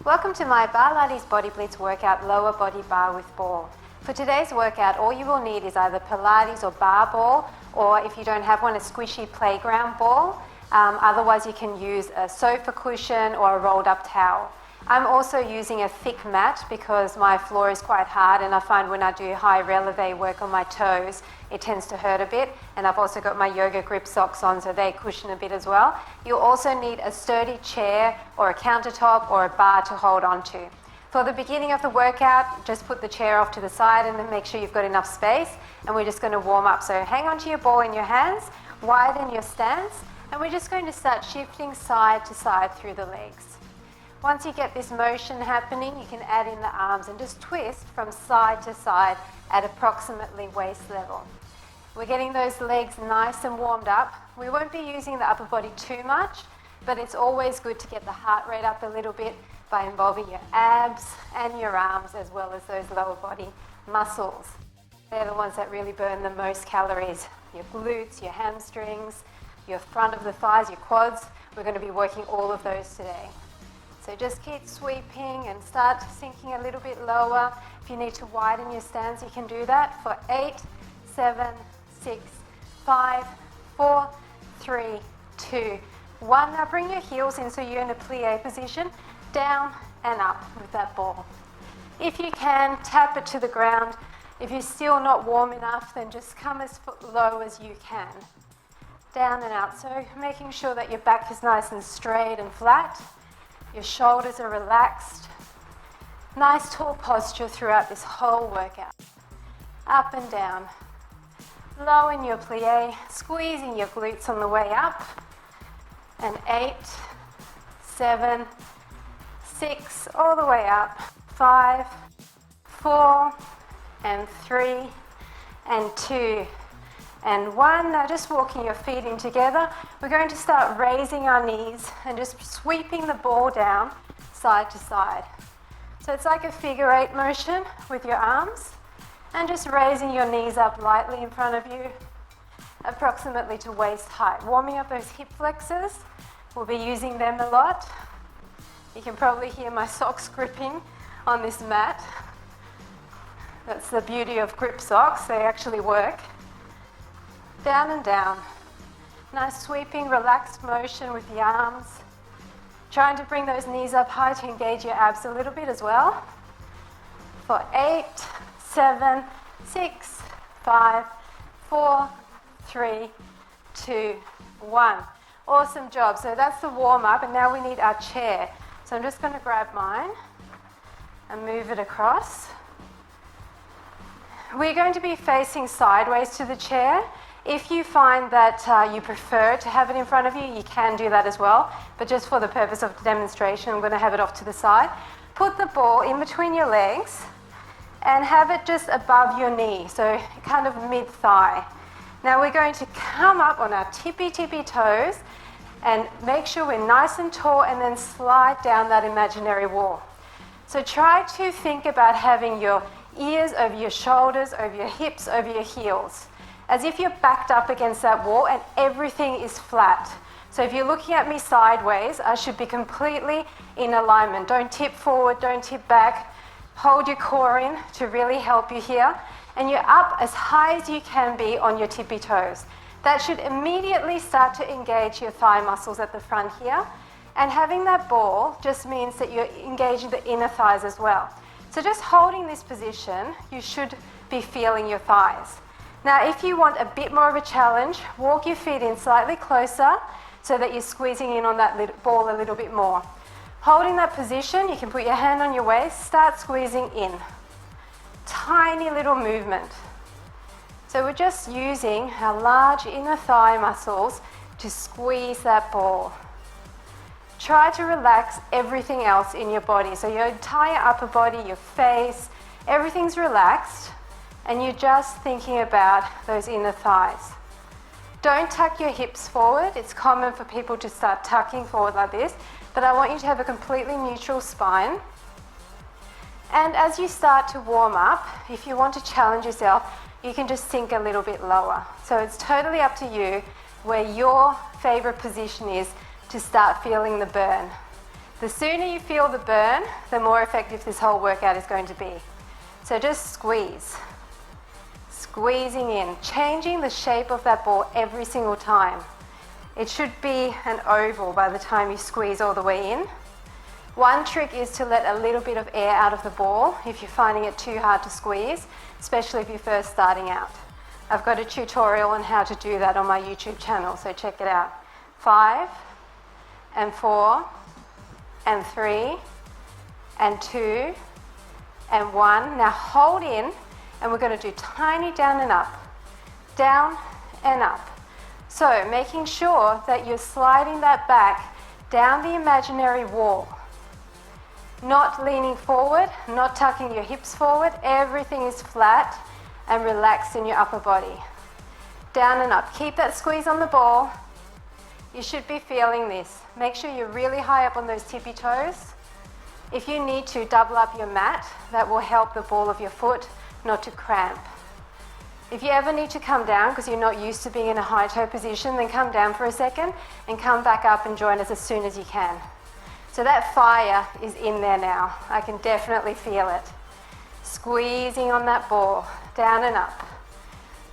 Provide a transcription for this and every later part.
Welcome to my Barlates Body Blitz workout, lower body bar with ball. For today's workout, all you will need is either Pilates or bar ball, or if you don't have one, a squishy playground ball. Otherwise, you can use a sofa cushion or a rolled up towel. I'm also using a thick mat because my floor is quite hard, and I find when I do high releve work on my toes, it tends to hurt a bit. And I've also got my yoga grip socks on, so they cushion a bit as well. You'll also need a sturdy chair or a countertop or a bar to hold on to. For the beginning of the workout, just put the chair off to the side and then make sure you've got enough space, and we're just going to warm up. So hang on to your ball in your hands, widen your stance, and we're just going to start shifting side to side through the legs. Once you get this motion happening, you can add in the arms and just twist from side to side at approximately waist level. We're getting those legs nice and warmed up. We won't be using the upper body too much, but it's always good to get the heart rate up a little bit by involving your abs and your arms as well as those lower body muscles. They're the ones that really burn the most calories. Your glutes, your hamstrings, your front of the thighs, your quads. We're going to be working all of those today. So just keep sweeping and start sinking a little bit lower. If you need to widen your stance, you can do that for 8, 7, 6, 5, 4, 3, 2, 1. Now bring your heels in so you're in a plie position, down and up with that ball. If you can, tap it to the ground. If you're still not warm enough, then just come as low as you can. Down and out. So making sure that your back is nice and straight and flat. Your shoulders are relaxed. Nice tall posture throughout this whole workout. Up and down. Low in your plie, squeezing your glutes on the way up. And 8, 7, 6, all the way up. 5, 4, and 3, and 2, and 1. Now just walking your feet in together. We're going to start raising our knees and just sweeping the ball down side to side. So it's like a figure 8 motion with your arms and just raising your knees up lightly in front of you, approximately to waist height. Warming up those hip flexors. We'll be using them a lot. You can probably hear my socks gripping on this mat. That's the beauty of grip socks, they actually work. Down and down. Nice sweeping, relaxed motion with the arms. Trying to bring those knees up high to engage your abs a little bit as well. For 8, 7, 6, 5, 4, 3, 2, 1. Awesome job. So that's the warm up, and now we need our chair. So I'm just going to grab mine and move it across. We're going to be facing sideways to the chair. If you find that you prefer to have it in front of you, you can do that as well. But just for the purpose of demonstration, I'm going to have it off to the side. Put the ball in between your legs and have it just above your knee, so kind of mid-thigh. Now we're going to come up on our tippy toes and make sure we're nice and tall, and then slide down that imaginary wall. So try to think about having your ears over your shoulders, over your hips, over your heels, as if you're backed up against that wall and everything is flat. So if you're looking at me sideways, I should be completely in alignment. Don't tip forward, don't tip back. Hold your core in to really help you here. And you're up as high as you can be on your tippy toes. That should immediately start to engage your thigh muscles at the front here. And having that ball just means that you're engaging the inner thighs as well. So just holding this position, you should be feeling your thighs. Now, if you want a bit more of a challenge, walk your feet in slightly closer so that you're squeezing in on that ball a little bit more. Holding that position, you can put your hand on your waist, start squeezing in. Tiny little movement. So we're just using our large inner thigh muscles to squeeze that ball. Try to relax everything else in your body. So your entire upper body, your face, everything's relaxed. And you're just thinking about those inner thighs. Don't tuck your hips forward. It's common for people to start tucking forward like this, but I want you to have a completely neutral spine. And as you start to warm up, if you want to challenge yourself, you can just sink a little bit lower. So it's totally up to you where your favorite position is to start feeling the burn. The sooner you feel the burn, the more effective this whole workout is going to be. So just squeeze. Squeezing in, changing the shape of that ball every single time. It should be an oval by the time you squeeze all the way in. One trick is to let a little bit of air out of the ball if you're finding it too hard to squeeze, especially if you're first starting out. I've got a tutorial on how to do that on my YouTube channel, so check it out. 5 and 4 and 3 and 2 and 1. Now hold in, and we're going to do tiny down and up, down and up. So making sure that you're sliding that back down the imaginary wall. Not leaning forward, not tucking your hips forward. Everything is flat and relaxed in your upper body. Down and up. Keep that squeeze on the ball. You should be feeling this. Make sure you're really high up on those tippy toes. If you need to, double up your mat. That will help the ball of your foot not to cramp. If you ever need to come down because you're not used to being in a high toe position, then come down for a second and come back up and join us as soon as you can. So that fire is in there now. I can definitely feel it. Squeezing on that ball, down and up,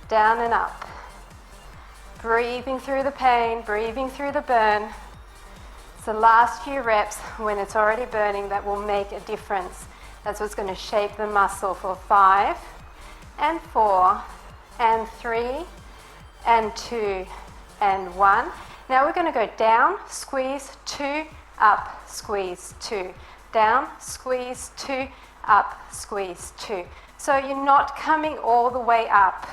down and up. Breathing through the pain, breathing through the burn. It's the last few reps when it's already burning that will make a difference. That's what's going to shape the muscle for 5 and 4 and 3 and 2 and 1. Now we're going to go down, squeeze, 2, up, squeeze, 2. Down, squeeze, 2, up, squeeze, 2. So you're not coming all the way up.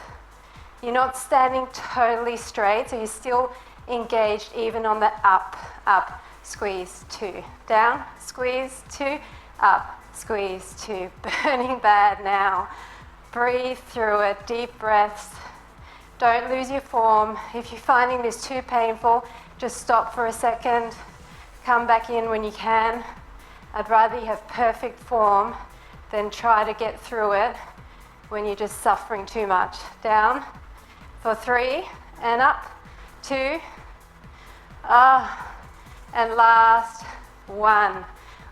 You're not standing totally straight, so you're still engaged even on the up, up, squeeze, 2. Down, squeeze, 2, up, squeeze, 2. Burning bad now. Breathe through it, deep breaths. Don't lose your form. If you're finding this too painful, just stop for a second. Come back in when you can. I'd rather you have perfect form than try to get through it when you're just suffering too much. Down for 3 and up, 2, and last 1.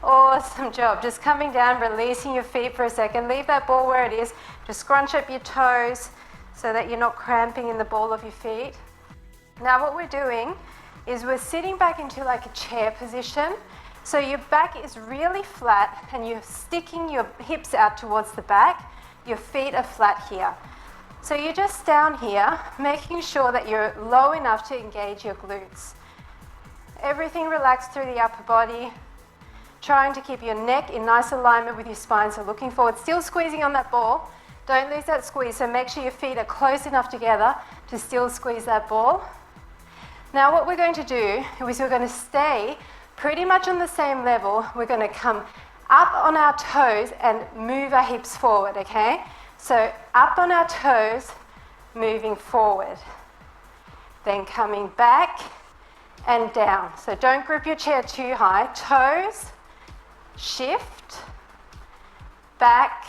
Awesome job. Just coming down, releasing your feet for a second. Leave that ball where it is. Just scrunch up your toes so that you're not cramping in the ball of your feet. Now what we're doing is we're sitting back into like a chair position. So your back is really flat and you're sticking your hips out towards the back. Your feet are flat here. So you're just down here, making sure that you're low enough to engage your glutes. Everything relaxed through the upper body. Trying to keep your neck in nice alignment with your spine, so looking forward, still squeezing on that ball. Don't lose that squeeze, so make sure your feet are close enough together to still squeeze that ball. Now what we're going to do is we're going to stay pretty much on the same level. We're going to come up on our toes and move our hips forward, okay? So up on our toes, moving forward. Then coming back and down. So don't grip your chair too high. Toes, shift, back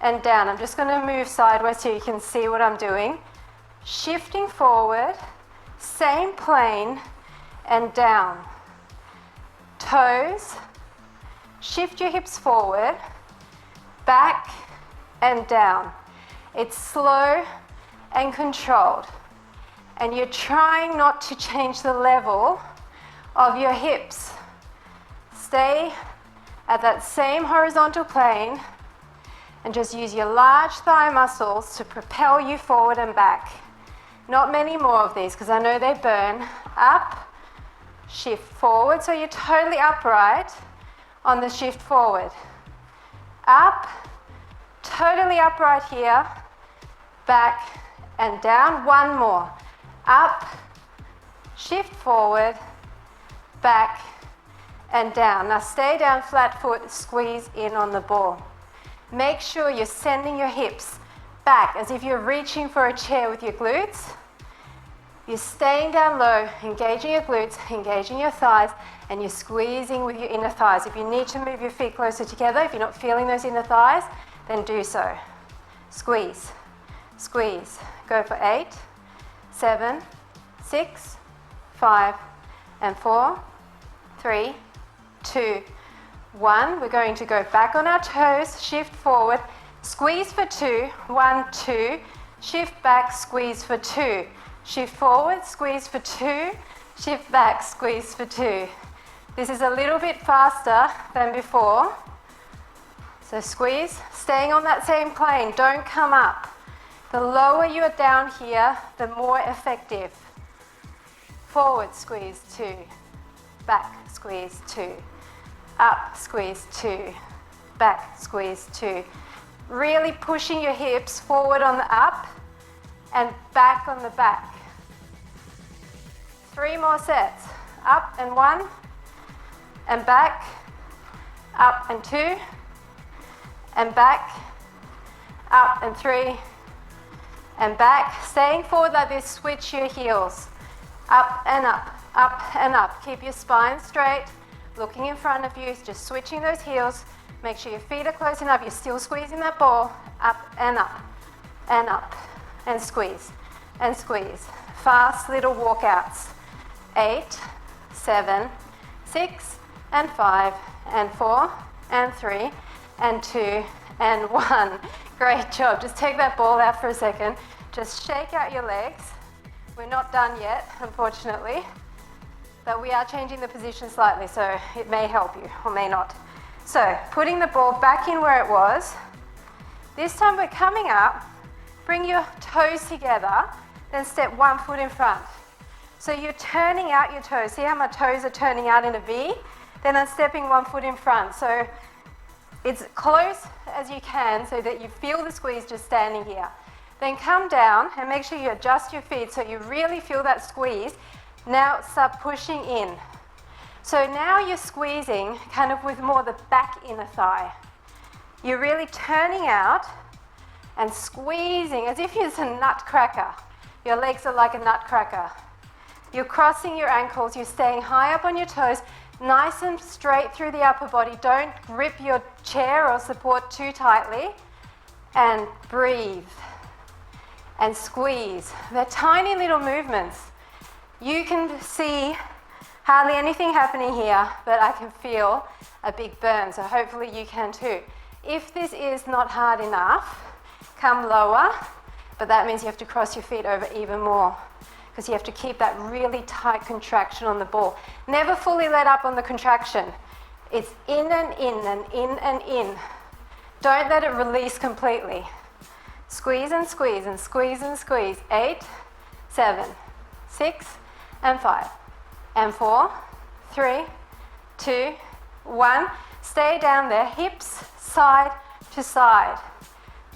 and down. I'm just going to move sideways so you can see what I'm doing. Shifting forward, same plane and down. Toes, shift your hips forward, back and down. It's slow and controlled. And you're trying not to change the level of your hips. Stay at that same horizontal plane and just use your large thigh muscles to propel you forward and back. Not many more of these because I know they burn. Up, shift forward, so you're totally upright on the shift forward. Up, totally upright here, back and down. One more. Up, shift forward, back and down. Now stay down, flat foot, squeeze in on the ball. Make sure you're sending your hips back as if you're reaching for a chair with your glutes. You're staying down low, engaging your glutes, engaging your thighs, and you're squeezing with your inner thighs. If you need to move your feet closer together, if you're not feeling those inner thighs, then do so. Squeeze, squeeze. Go for 8, 7, 6, 5, and 4, 3, 2, 1. We're going to go back on our toes, shift forward, squeeze for 2, 1, 2, shift back, squeeze for 2, shift forward, squeeze for 2, shift back, squeeze for 2. This is a little bit faster than before. So squeeze, staying on that same plane, don't come up. The lower you are down here, the more effective. Forward, squeeze 2, back, squeeze 2, up, squeeze 2, back, squeeze 2. Really pushing your hips forward on the up and back on the back. 3 more sets. Up and 1, and back, up and 2, and back, up and 3, and back. Staying forward like this, switch your heels. Up and up, up and up. Keep your spine straight, looking in front of you, just switching those heels. Make sure your feet are close enough, you're still squeezing that ball. Up and up, and up, and squeeze, and squeeze. Fast little walkouts. 8, 7, 6, and 5, and 4, and 3, and 2, and 1. Great job. Just take that ball out for a second. Just shake out your legs. We're not done yet, unfortunately, but we are changing the position slightly, so it may help you or may not. So, putting the ball back in where it was. This time we're coming up. Bring your toes together, then step 1 foot in front. So you're turning out your toes. See how my toes are turning out in a V? Then I'm stepping 1 foot in front. So it's close as you can so that you feel the squeeze just standing here. Then come down and make sure you adjust your feet so you really feel that squeeze. Now start pushing in. So now you're squeezing kind of with more the back inner thigh. You're really turning out and squeezing as if you're a nutcracker. Your legs are like a nutcracker. You're crossing your ankles, you're staying high up on your toes, nice and straight through the upper body. Don't grip your chair or support too tightly. And breathe. And squeeze. They're tiny little movements. You can see hardly anything happening here, but I can feel a big burn, so hopefully you can too. If this is not hard enough, come lower, but that means you have to cross your feet over even more because you have to keep that really tight contraction on the ball. Never fully let up on the contraction. It's in and in and in and in. Don't let it release completely. Squeeze and squeeze and squeeze and squeeze. 8, 7, 6, and 5, and 4, 3, 2, 1. Stay down there, hips side to side.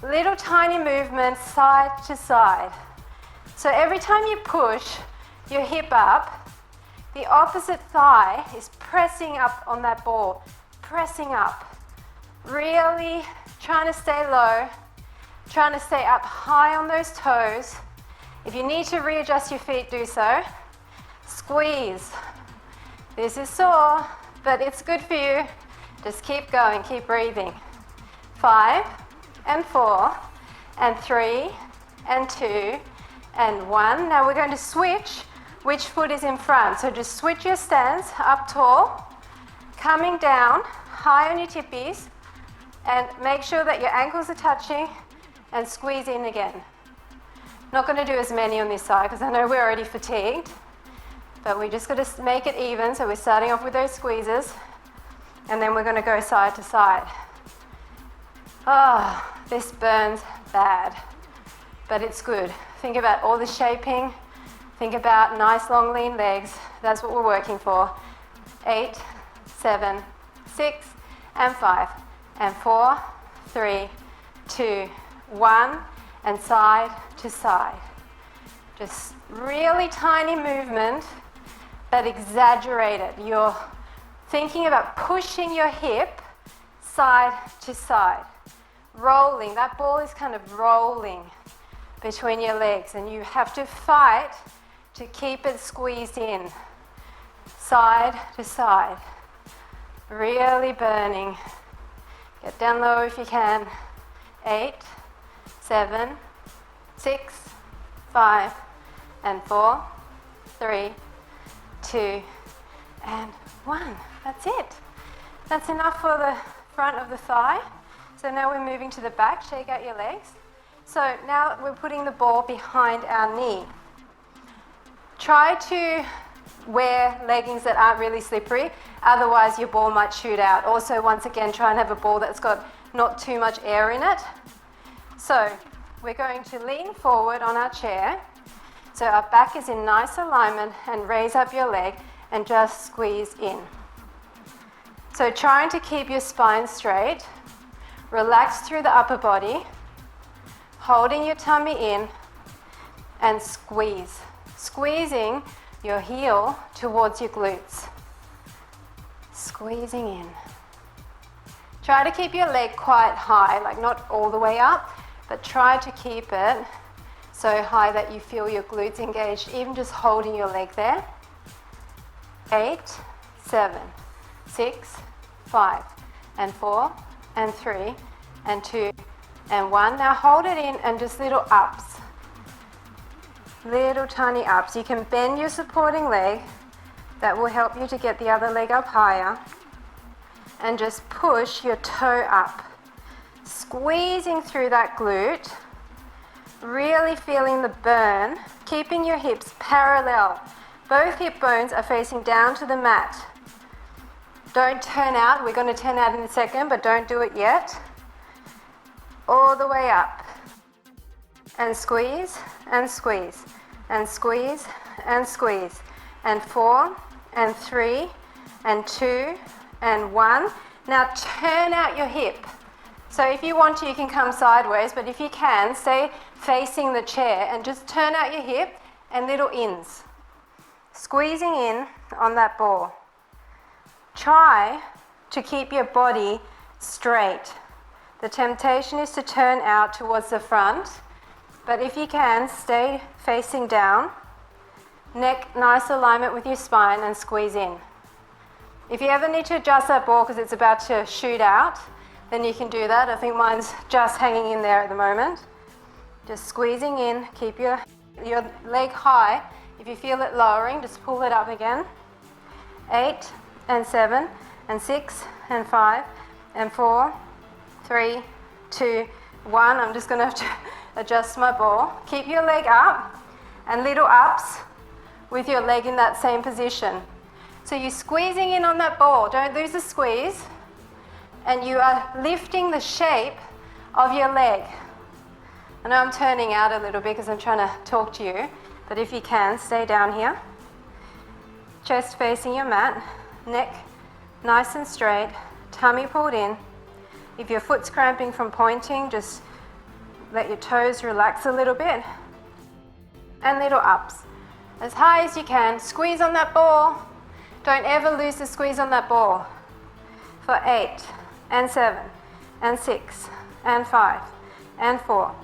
Little tiny movements side to side. So every time you push your hip up, the opposite thigh is pressing up on that ball, pressing up. Really trying to stay low, trying to stay up high on those toes. If you need to readjust your feet, do so. Squeeze. This is sore, but it's good for you. Just keep going, keep breathing. 5, and 4, and 3, and 2, and 1. Now we're going to switch which foot is in front. So just switch your stance, up tall, coming down, high on your tippies, and make sure that your ankles are touching, and squeeze in again. Not going to do as many on this side because I know we're already fatigued, but we just got to make it even. So we're starting off with those squeezes, and then we're going to go side to side. Oh, this burns bad, but it's good. Think about all the shaping. Think about nice long lean legs. That's what we're working for. 8, 7, 6, and 5, and 4, 3, 2, 1, and side to side. Just really tiny movement, but exaggerated. You're thinking about pushing your hip side to side. Rolling, that ball is kind of rolling between your legs, and you have to fight to keep it squeezed in, side to side. Really burning. Get down low if you can. 8, 7, 6, 5, and 4, 3, 2, and 1. That's it. That's enough for the front of the thigh. So now we're moving to the back. Shake out your legs. So now we're putting the ball behind our knee. Try to wear leggings that aren't really slippery, otherwise your ball might shoot out. Also, once again, try and have a ball that's got not too much air in it. So we're going to lean forward on our chair. So our back is in nice alignment, and raise up your leg and just squeeze in. So trying to keep your spine straight, relax through the upper body, holding your tummy in, and squeeze. Squeezing your heel towards your glutes. Squeezing in. Try to keep your leg quite high, like not all the way up, but try to keep it so high that you feel your glutes engaged, even just holding your leg there. 8, 7, 6, 5, and 4, and 3, and 2, and 1. Now hold it in and just little ups. Little tiny ups. You can bend your supporting leg. That will help you to get the other leg up higher. And just push your toe up. Squeezing through that glute. Really feeling the burn. Keeping your hips parallel. Both hip bones are facing down to the mat. Don't turn out. We're going to turn out in a second, but don't do it yet. All the way up. And squeeze, and squeeze, and squeeze, and squeeze. And 4, and 3, and 2, and 1. Now turn out your hip. So if you want to, you can come sideways, but if you can, stay facing the chair and just turn out your hip and little ins. Squeezing in on that ball. Try to keep your body straight. The temptation is to turn out towards the front, but if you can, stay facing down. Neck, nice alignment with your spine, and squeeze in. If you ever need to adjust that ball because it's about to shoot out, then you can do that. I think mine's just hanging in there at the moment. Just squeezing in, keep your leg high. If you feel it lowering, just pull it up again. 8, and 7, and 6, and 5, and 4, 3, 2, 1. I'm just going to have to adjust my ball. Keep your leg up and little ups with your leg in that same position. So you're squeezing in on that ball. Don't lose the squeeze. And you are lifting the shape of your leg. I know I'm turning out a little bit because I'm trying to talk to you, but if you can, stay down here. Chest facing your mat. Neck nice and straight. Tummy pulled in. If your foot's cramping from pointing, just let your toes relax a little bit. And little ups. As high as you can. Squeeze on that ball. Don't ever lose the squeeze on that ball. For 8, and 7, and 6, and 5, and 4,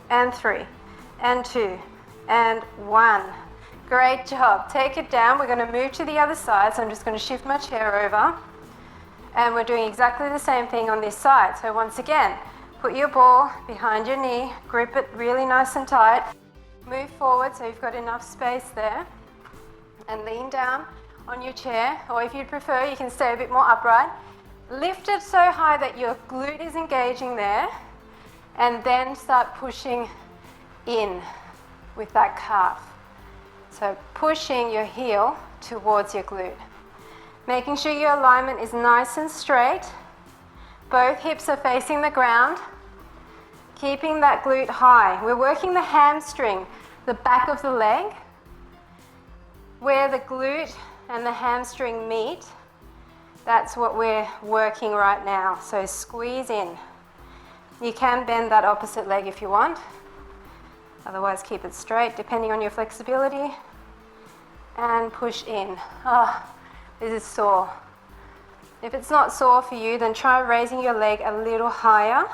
and 3, and 2, and 1. Great job. Take it down. We're going to move to the other side. So I'm just going to shift my chair over. And we're doing exactly the same thing on this side. So once again, put your ball behind your knee. Grip it really nice and tight. Move forward so you've got enough space there. And lean down on your chair. Or if you'd prefer, you can stay a bit more upright. Lift it so high that your glute is engaging there. And then start pushing in with that calf. So pushing your heel towards your glute. Making sure your alignment is nice and straight. Both hips are facing the ground. Keeping that glute high. We're working the hamstring, the back of the leg. Where the glute and the hamstring meet, that's what we're working right now. So squeeze in. You can bend that opposite leg if you want. Otherwise, keep it straight, depending on your flexibility. And push in. Oh, this is sore. If it's not sore for you, then try raising your leg a little higher.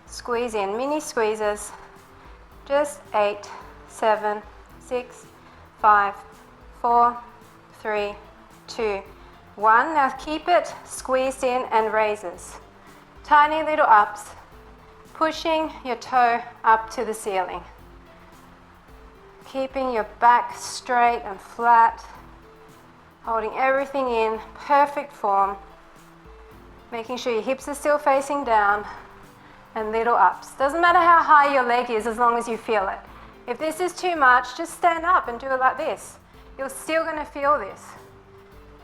Squeeze in, mini squeezes. Just 8, 7, 6, 5, 4, 3, 2, 1. Now keep it squeezed in and raises. Tiny little ups. Pushing your toe up to the ceiling. Keeping your back straight and flat. Holding everything in perfect form. Making sure your hips are still facing down, and little ups. Doesn't matter how high your leg is as long as you feel it. If this is too much, just stand up and do it like this. You're still going to feel this.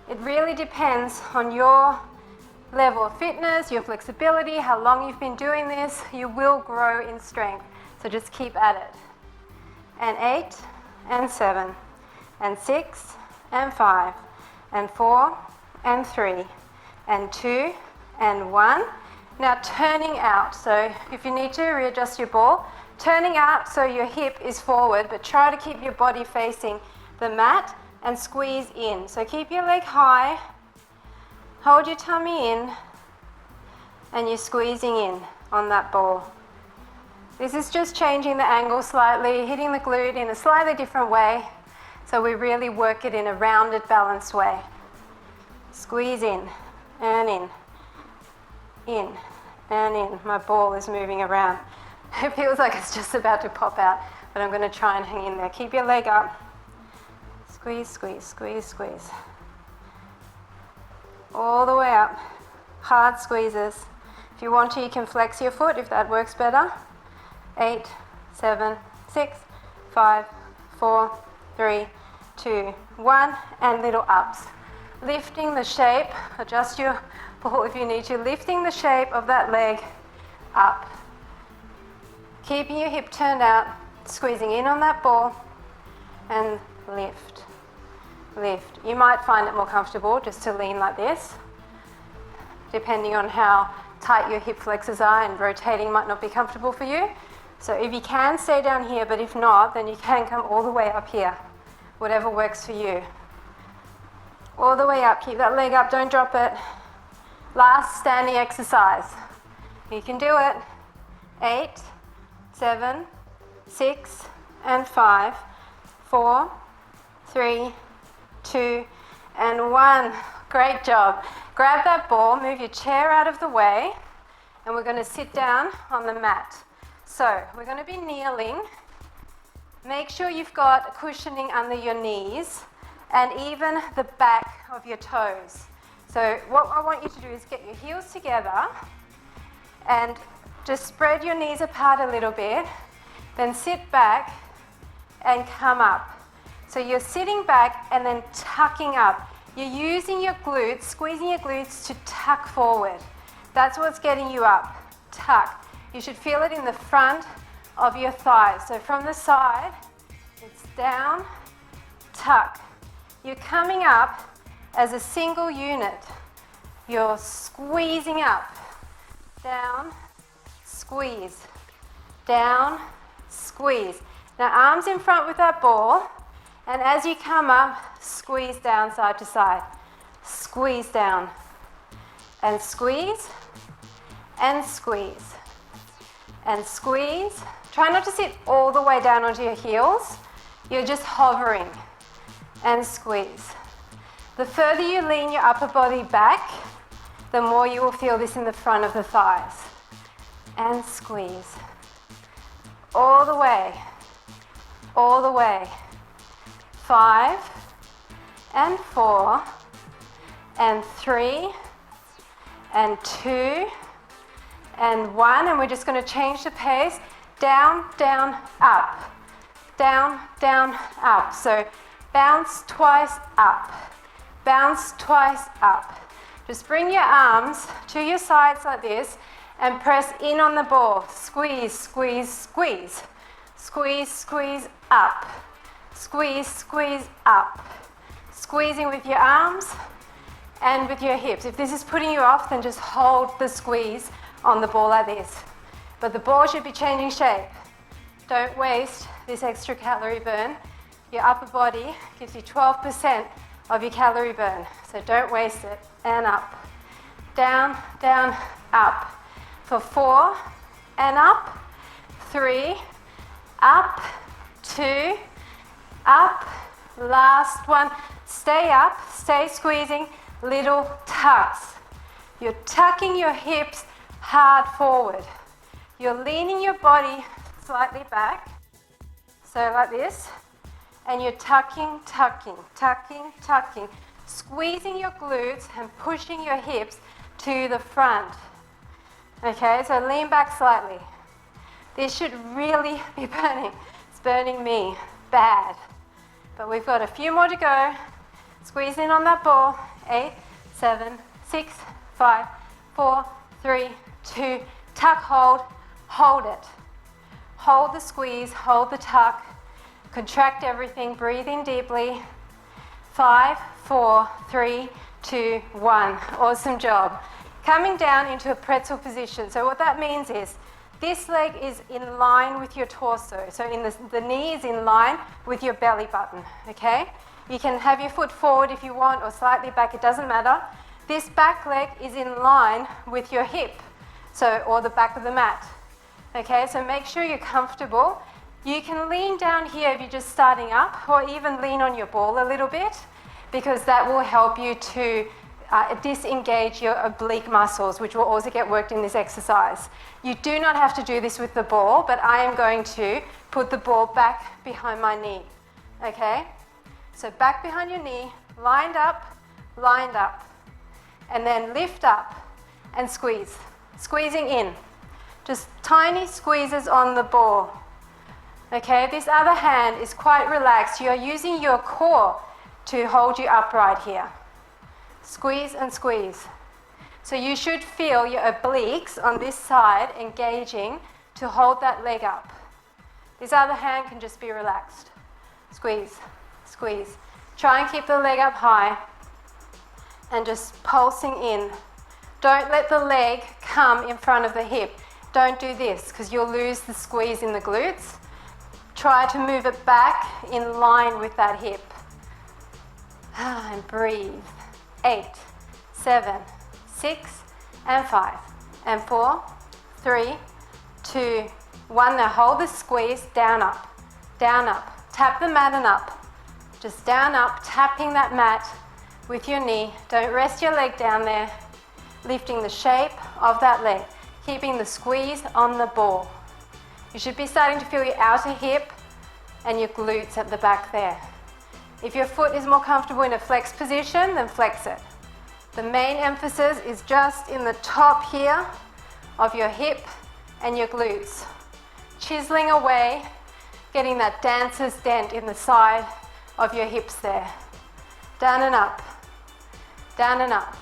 It really depends on your level of fitness, your flexibility, how long you've been doing this. You will grow in strength. So just keep at it. And 8, and 7, and 6, and 5, and 4, and 3, and 2, and 1. Now turning out. So if you need to readjust your ball, turning out so your hip is forward, but try to keep your body facing the mat and squeeze in. So keep your leg high, hold your tummy in, and you're squeezing in on that ball. This is just changing the angle slightly, hitting the glute in a slightly different way, so we really work it in a rounded, balanced way. Squeeze in, and in and in. My ball is moving around. It feels like it's just about to pop out, but I'm going to try and hang in there. Keep your leg up. Squeeze, squeeze, squeeze, squeeze. All the way up. Hard squeezes. If you want to, you can flex your foot if that works better. 8, 7, 6, 5, 4, 3, 2, 1, and little ups. Lifting the shape, adjust your ball if you need to, lifting the shape of that leg up. Keeping your hip turned out, squeezing in on that ball, and lift, lift. You might find it more comfortable just to lean like this, depending on how tight your hip flexors are, and rotating might not be comfortable for you. So if you can, stay down here, but if not, then you can come all the way up here, whatever works for you. All the way up, keep that leg up, don't drop it. Last standing exercise. You can do it. 8, 7, 6, and 5, 4, 3, 2, and 1. Great job. Grab that ball, move your chair out of the way, and we're going to sit down on the mat. So we're going to be kneeling. Make sure you've got cushioning under your knees and even the back of your toes. So what I want you to do is get your heels together and just spread your knees apart a little bit, then sit back and come up. So you're sitting back and then tucking up. You're using your glutes, squeezing your glutes to tuck forward. That's what's getting you up. Tuck. You should feel it in the front of your thighs. So from the side, it's down, tuck. You're coming up as a single unit. You're squeezing up, down, squeeze, down, squeeze. Now arms in front with that ball, and as you come up, squeeze down side to side. Squeeze down, and squeeze, and squeeze, and squeeze. Try not to sit all the way down onto your heels. You're just hovering, and squeeze. The further you lean your upper body back, the more you will feel this in the front of the thighs. And squeeze. All the way. All the way. 5, and 4, and 3, and 2, and 1. And we're just going to change the pace. Down, down, up. Down, down, up. So bounce twice up. Bounce twice up. Just bring your arms to your sides like this and press in on the ball. Squeeze, squeeze, squeeze. Squeeze, squeeze, up. Squeeze, squeeze, up. Squeezing with your arms and with your hips. If this is putting you off, then just hold the squeeze on the ball like this. But the ball should be changing shape. Don't waste this extra calorie burn. Your upper body gives you 12% of your calorie burn, so don't waste it. And up, down, down, up. For 4, and up, 3, up, 2, up, last one. Stay up, stay squeezing, little tucks. You're tucking your hips hard forward. You're leaning your body slightly back, so like this, and you're tucking, tucking, tucking, tucking, squeezing your glutes and pushing your hips to the front. Okay, so lean back slightly. This should really be burning. It's burning me bad. But we've got a few more to go. Squeeze in on that ball. 8, 7, 6, 5, 4, 3, 2, tuck, hold it. Hold the squeeze, hold the tuck. Contract everything, breathe in deeply. 5, 4, 3, 2, 1. Awesome job. Coming down into a pretzel position. So what that means is this leg is in line with your torso. So the knee is in line with your belly button, okay? You can have your foot forward if you want or slightly back, it doesn't matter. This back leg is in line with your hip, or the back of the mat. Okay, so make sure you're comfortable. You can lean down here if you're just starting up, or even lean on your ball a little bit, because that will help you to disengage your oblique muscles, which will also get worked in this exercise. You do not have to do this with the ball, but I am going to put the ball back behind my knee. Okay? So back behind your knee, lined up, and then lift up and squeeze. Squeezing in. Just tiny squeezes on the ball. Okay, this other hand is quite relaxed. You're using your core to hold you upright here. Squeeze and squeeze. So you should feel your obliques on this side engaging to hold that leg up. This other hand can just be relaxed. Squeeze, squeeze. Try and keep the leg up high and just pulsing in. Don't let the leg come in front of the hip. Don't do this because you'll lose the squeeze in the glutes. Try to move it back in line with that hip. And breathe. 8, 7, 6, and 5, and 4, 3, 2, 1. Now hold the squeeze, down, up. Tap the mat and up. Just down, up, tapping that mat with your knee. Don't rest your leg down there. Lifting the shape of that leg. Keeping the squeeze on the ball. You should be starting to feel your outer hip and your glutes at the back there. If your foot is more comfortable in a flex position, then flex it. The main emphasis is just in the top here of your hip and your glutes. Chiseling away, getting that dancer's dent in the side of your hips there. Down and up. Down and up.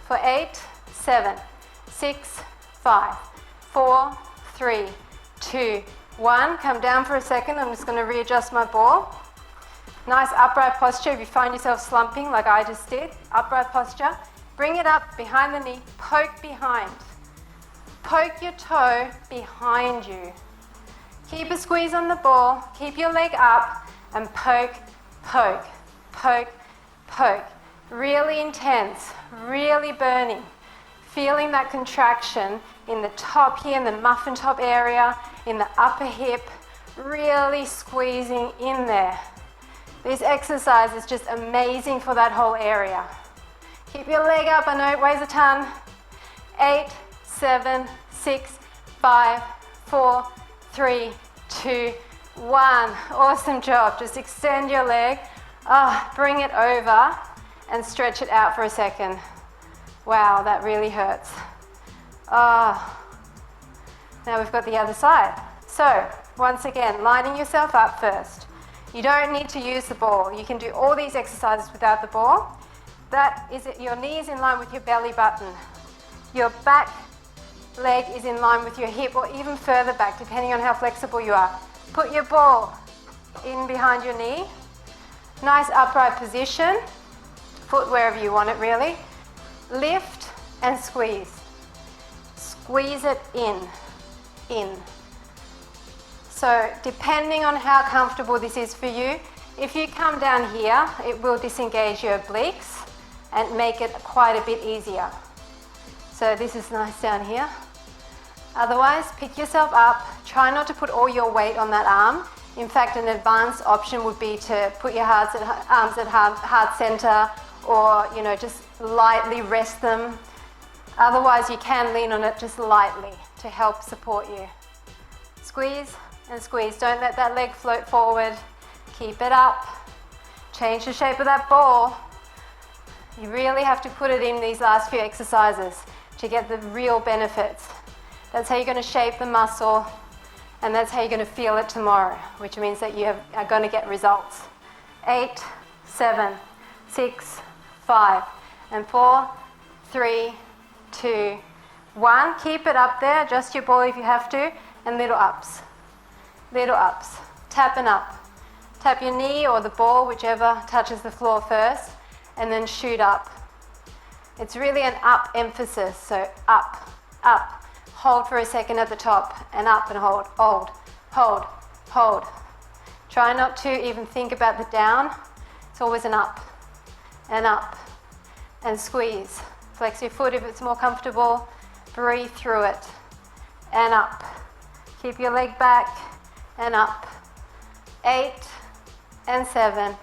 For 8, 7, 6, 5, 4, 3, 2, 1. Come down for a second. I'm just going to readjust my ball. Nice upright posture. If you find yourself slumping like I just did, upright posture. Bring it up behind the knee. Poke behind. Poke your toe behind you. Keep a squeeze on the ball. Keep your leg up and poke, poke, poke, poke. Really intense, really burning. Feeling that contraction in the top here, in the muffin top area, in the upper hip. Really squeezing in there. This exercise is just amazing for that whole area. Keep your leg up, I know it weighs a ton. 8, 7, 6, 5, 4, 3, 2, 1. Awesome job. Just extend your leg. Bring it over and stretch it out for a second. Wow, that really hurts. Now we've got the other side. So, once again, lining yourself up first. You don't need to use the ball. You can do all these exercises without the ball. That is it. Your knee is in line with your belly button. Your back leg is in line with your hip or even further back, depending on how flexible you are. Put your ball in behind your knee. Nice upright position. Foot wherever you want it, really. Lift and squeeze. Squeeze it in. So depending on how comfortable this is for you, if you come down here, it will disengage your obliques and make it quite a bit easier. So this is nice down here. Otherwise, pick yourself up. Try not to put all your weight on that arm. In fact, an advanced option would be to put your arms at heart center, or just lightly rest them. Otherwise, you can lean on it just lightly to help support you. Squeeze and squeeze. Don't let that leg float forward. Keep it up. Change the shape of that ball. You really have to put it in these last few exercises to get the real benefits. That's how you're going to shape the muscle, and that's how you're going to feel it tomorrow, which means that you are going to get results. 8, 7, 6, 5, and 4, 3, 2, 1. Keep it up there, adjust your ball if you have to, and little ups. Little ups. Tap and up. Tap your knee or the ball, whichever touches the floor first, and then shoot up. It's really an up emphasis, so up, up. Hold for a second at the top, and up and hold, hold, hold, hold. Try not to even think about the down. It's always an up, and squeeze. Flex your foot if it's more comfortable. Breathe through it, and up. Keep your leg back, and up. 8, and 7,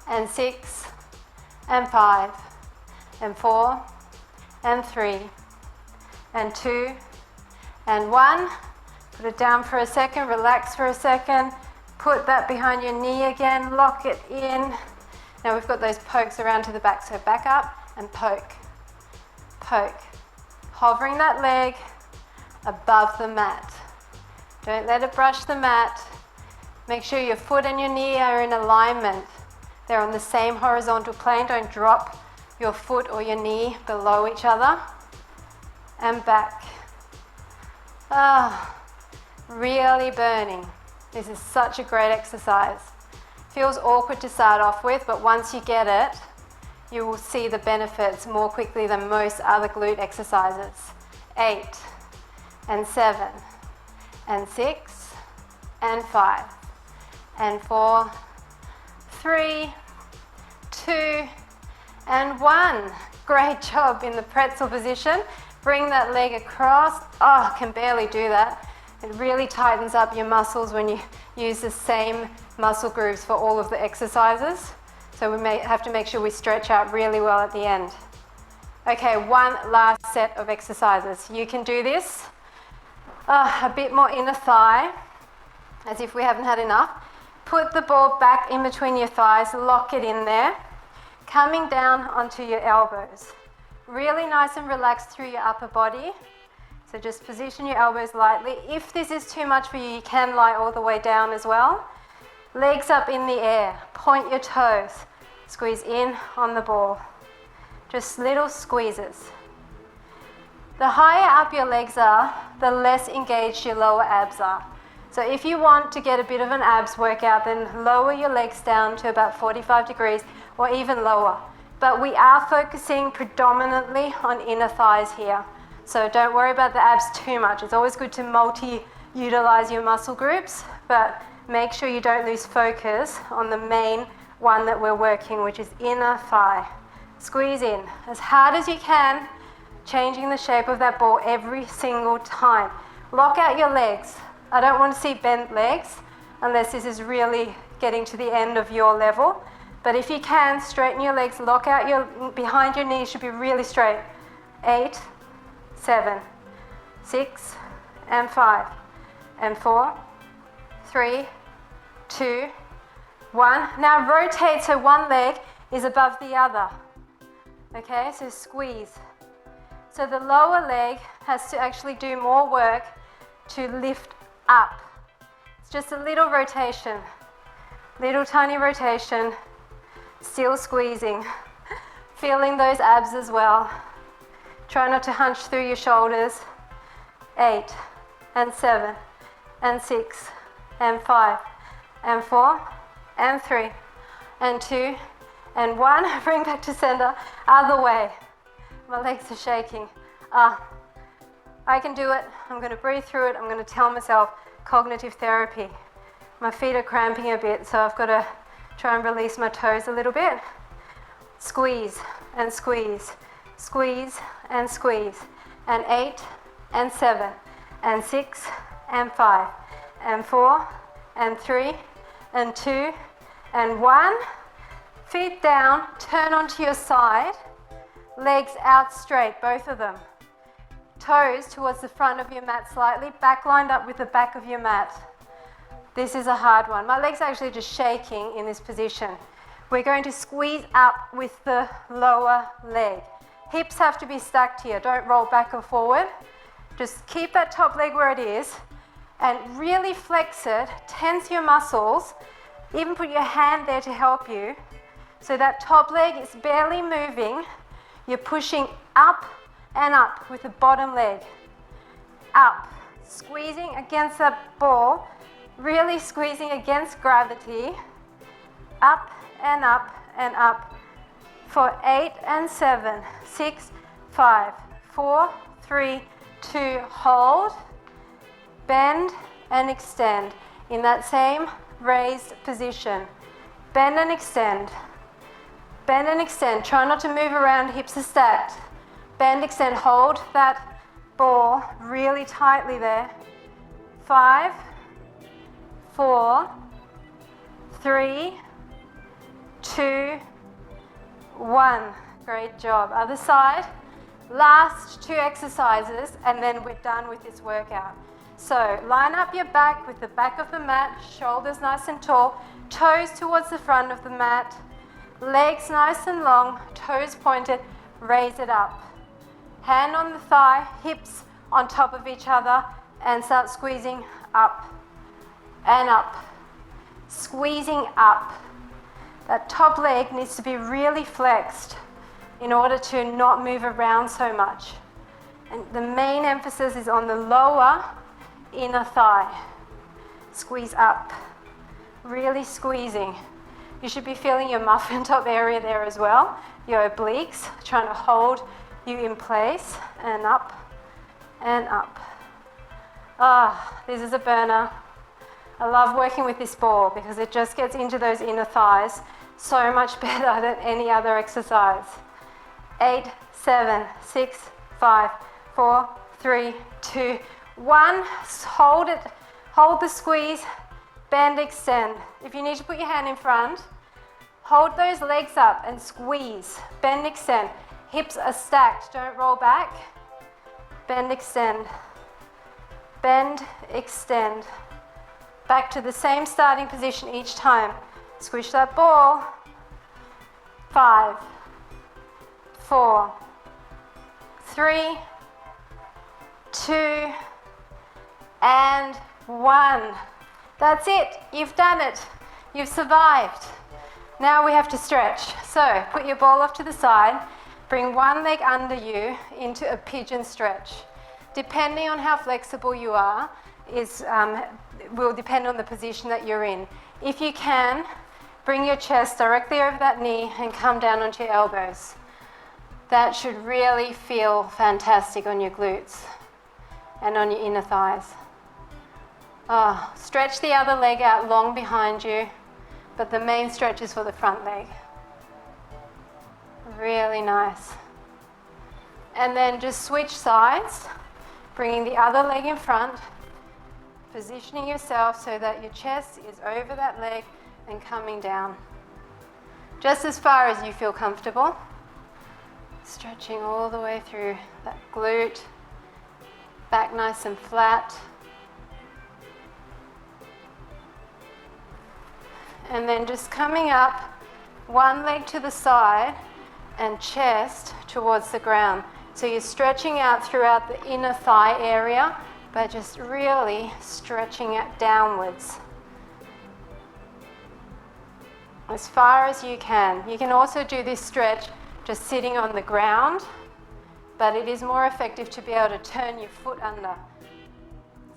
and 6, and 5, and 4, and 3, and 2, and 1. Put it down for a second, relax for a second. Put that behind your knee again, lock it in. Now we've got those pokes around to the back, so back up and poke, poke. Hovering that leg above the mat. Don't let it brush the mat. Make sure your foot and your knee are in alignment. They're on the same horizontal plane. Don't drop your foot or your knee below each other. And back. Really burning. This is such a great exercise. Feels awkward to start off with, but once you get it, you will see the benefits more quickly than most other glute exercises. 8, and 7, and 6, and 5, and 4, 3, 2, and 1. Great job in the pretzel position. Bring that leg across. Oh, I can barely do that. It really tightens up your muscles when you use the same muscle groups for all of the exercises. So we may have to make sure we stretch out really well at the end. Okay, one last set of exercises. You can do this. A bit more inner thigh, as if we haven't had enough. Put the ball back in between your thighs, lock it in there. Coming down onto your elbows. Really nice and relaxed through your upper body. So just position your elbows lightly. If this is too much for you, you can lie all the way down as well. Legs up in the air. Point your toes. Squeeze in on the ball. Just little squeezes. The higher up your legs are, the less engaged your lower abs are. So if you want to get a bit of an abs workout, then lower your legs down to about 45 degrees or even lower. But we are focusing predominantly on inner thighs here. So don't worry about the abs too much. It's always good to multi-utilize your muscle groups, but make sure you don't lose focus on the main one that we're working, which is inner thigh. Squeeze in as hard as you can, changing the shape of that ball every single time. Lock out your legs. I don't want to see bent legs unless this is really getting to the end of your level. But if you can, straighten your legs, lock out your, behind your knees should be really straight. 8, 7, 6, and 5, and 4, 3, 2, 1. Now rotate so one leg is above the other. Okay, so squeeze. So the lower leg has to actually do more work to lift up. It's just a little rotation, little tiny rotation, still squeezing, feeling those abs as well. Try not to hunch through your shoulders. 8, and 7, and 6, and 5, and 4, and 3, and 2, and 1. Bring back to center, other way. My legs are shaking. I can do it. I'm going to breathe through it. I'm going to tell myself cognitive therapy. My feet are cramping a bit, so I've got to try and release my toes a little bit. Squeeze and squeeze, squeeze and squeeze. And 8, and 7, and 6, and 5, and 4, and 3, and 2, and 1. Feet down, turn onto your side. Legs out straight, both of them. Toes towards the front of your mat slightly, back lined up with the back of your mat. This is a hard one. My legs are actually just shaking in this position. We're going to squeeze up with the lower leg. Hips have to be stacked here. Don't roll back or forward. Just keep that top leg where it is and really flex it. Tense your muscles. Even put your hand there to help you. So that top leg is barely moving. You're pushing up and up with the bottom leg. Up. Squeezing against that ball. Really squeezing against gravity. Up and up and up. For 8 and 7, 6, 5, 4, 3, 2, hold, bend and extend in that same raised position. Bend and extend. Bend and extend. Try not to move around, hips are stacked. Bend, extend, hold that ball really tightly there. 5, 4, 3, 2, 1. Great job. Other side. Last 2 exercises and then we're done with this workout. So line up your back with the back of the mat, shoulders nice and tall, toes towards the front of the mat, legs nice and long, toes pointed, raise it up. Hand on the thigh, hips on top of each other and start squeezing up and up. Squeezing up. That top leg needs to be really flexed in order to not move around so much. And the main emphasis is on the lower inner thigh. Squeeze up. Really squeezing. You should be feeling your muffin top area there as well. Your obliques trying to hold you in place and up and up. This is a burner. I love working with this ball because it just gets into those inner thighs so much better than any other exercise. 8, 7, 6, 5, 4, 3, 2, 1. Hold it. Hold the squeeze. Bend, extend. If you need to put your hand in front, hold those legs up and squeeze. Bend, extend. Hips are stacked. Don't roll back. Bend, extend. Bend, extend. Back to the same starting position each time. Squish that ball. 5, 4, 3, 2, and 1. That's it. You've done it. You've survived. Now we have to stretch. So put your ball off to the side. Bring one leg under you into a pigeon stretch. Depending on how flexible you are, will depend on the position that you're in. If you can, bring your chest directly over that knee and come down onto your elbows. That should really feel fantastic on your glutes and on your inner thighs. Stretch the other leg out long behind you, but the main stretch is for the front leg. Really nice. And then just switch sides, bringing the other leg in front, positioning yourself so that your chest is over that leg and coming down. Just as far as you feel comfortable. Stretching all the way through that glute, back nice and flat. And then just coming up, one leg to the side and chest towards the ground. So you're stretching out throughout the inner thigh area, but just really stretching it downwards. As far as you can. You can also do this stretch just sitting on the ground, but it is more effective to be able to turn your foot under.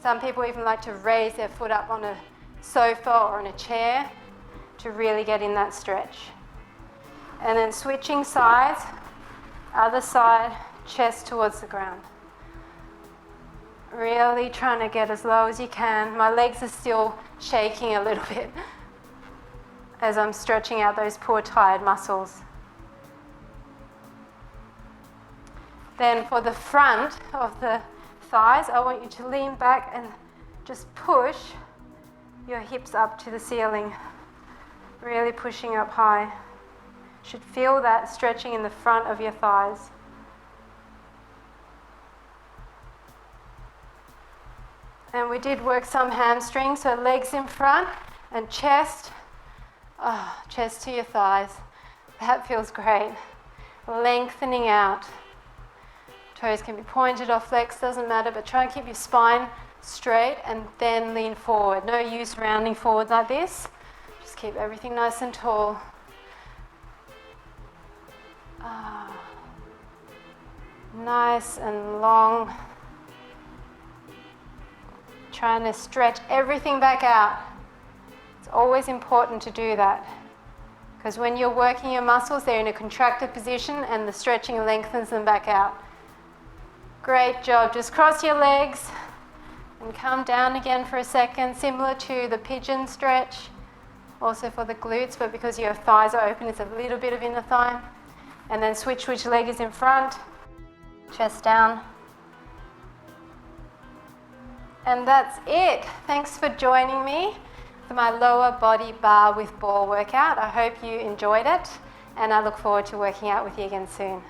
Some people even like to raise their foot up on a sofa or on a chair to really get in that stretch. And then switching sides, other side, chest towards the ground. Really trying to get as low as you can. My legs are still shaking a little bit as I'm stretching out those poor tired muscles. Then for the front of the thighs, I want you to lean back and just push your hips up to the ceiling. Really pushing up high. Should feel that stretching in the front of your thighs. And we did work some hamstrings, so legs in front and chest Chest to your thighs. That feels great. Lengthening out. Toes can be pointed or flexed, doesn't matter, but try and keep your spine straight and then lean forward. No use rounding forward like this. Just keep everything nice and tall. Nice and long. Trying to stretch everything back out. It's always important to do that, because when you're working your muscles, they're in a contracted position and the stretching lengthens them back out. Great job. Just cross your legs and come down again for a second, similar to the pigeon stretch, also for the glutes, but because your thighs are open, it's a little bit of inner thigh. And then switch which leg is in front, chest down. And that's it. Thanks for joining me for my lower body bar with ball workout. I hope you enjoyed it, and I look forward to working out with you again soon.